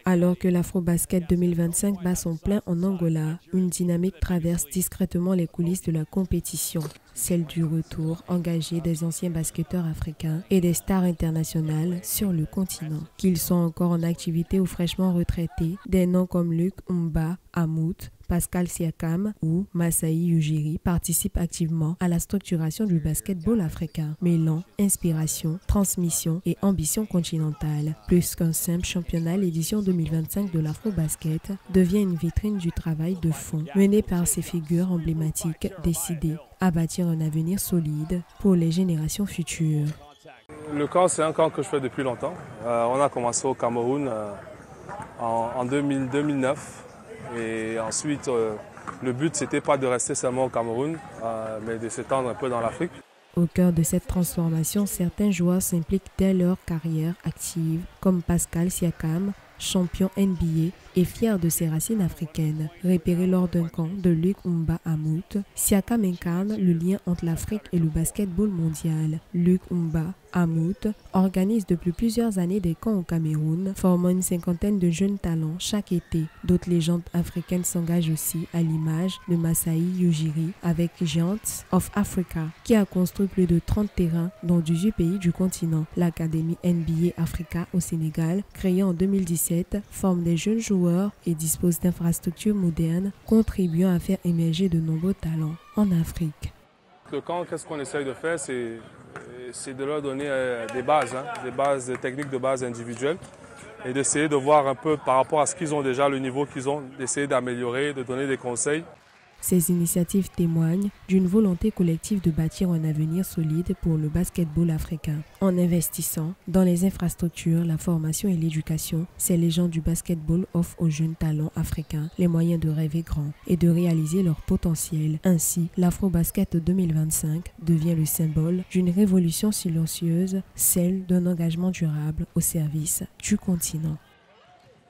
Alors que l'Afrobasket 2025 bat son plein en Angola, une dynamique traverse discrètement les coulisses de la compétition, celle du retour engagé des anciens basketteurs africains et des stars internationales sur le continent. Qu'ils soient encore en activité ou fraîchement retraités, des noms comme Luc Mbah Amout, Pascal Siakam ou Masai Ujiri participent activement à la structuration du basketball africain, mêlant inspiration, transmission et ambition continentale. Plus qu'un simple championnat, l'édition 2025 de l'Afrobasket devient une vitrine du travail de fond mené par ces figures emblématiques décidées à bâtir un avenir solide pour les générations futures. Le camp, c'est un camp que je fais depuis longtemps. On a commencé au Cameroun en 2009. Et ensuite, le but, c'était pas de rester seulement au Cameroun, mais de s'étendre un peu dans l'Afrique. Au cœur de cette transformation, certains joueurs s'impliquent dès leur carrière active, comme Pascal Siakam, champion NBA et fier de ses racines africaines. Repéré lors d'un camp de Luc Mbah Amout, Siakam incarne le lien entre l'Afrique et le basketball mondial. Luc Mbah Amout organise depuis plusieurs années des camps au Cameroun, formant une cinquantaine de jeunes talents chaque été. D'autres légendes africaines s'engagent aussi, à l'image de Masai Ujiri avec Giants of Africa, qui a construit plus de 30 terrains dans 18 pays du continent. L'Académie NBA Africa au Sénégal, créée en 2017, forme des jeunes joueurs et dispose d'infrastructures modernes, contribuant à faire émerger de nombreux talents en Afrique. Le camp, qu'est-ce qu'on essaye de faire, c'est de leur donner des bases techniques, de base individuelles, et d'essayer de voir un peu par rapport à ce qu'ils ont déjà, le niveau qu'ils ont, d'essayer d'améliorer, de donner des conseils. Ces initiatives témoignent d'une volonté collective de bâtir un avenir solide pour le basketball africain. En investissant dans les infrastructures, la formation et l'éducation, ces légendes du basketball offrent aux jeunes talents africains les moyens de rêver grand et de réaliser leur potentiel. Ainsi, l'Afrobasket 2025 devient le symbole d'une révolution silencieuse, celle d'un engagement durable au service du continent.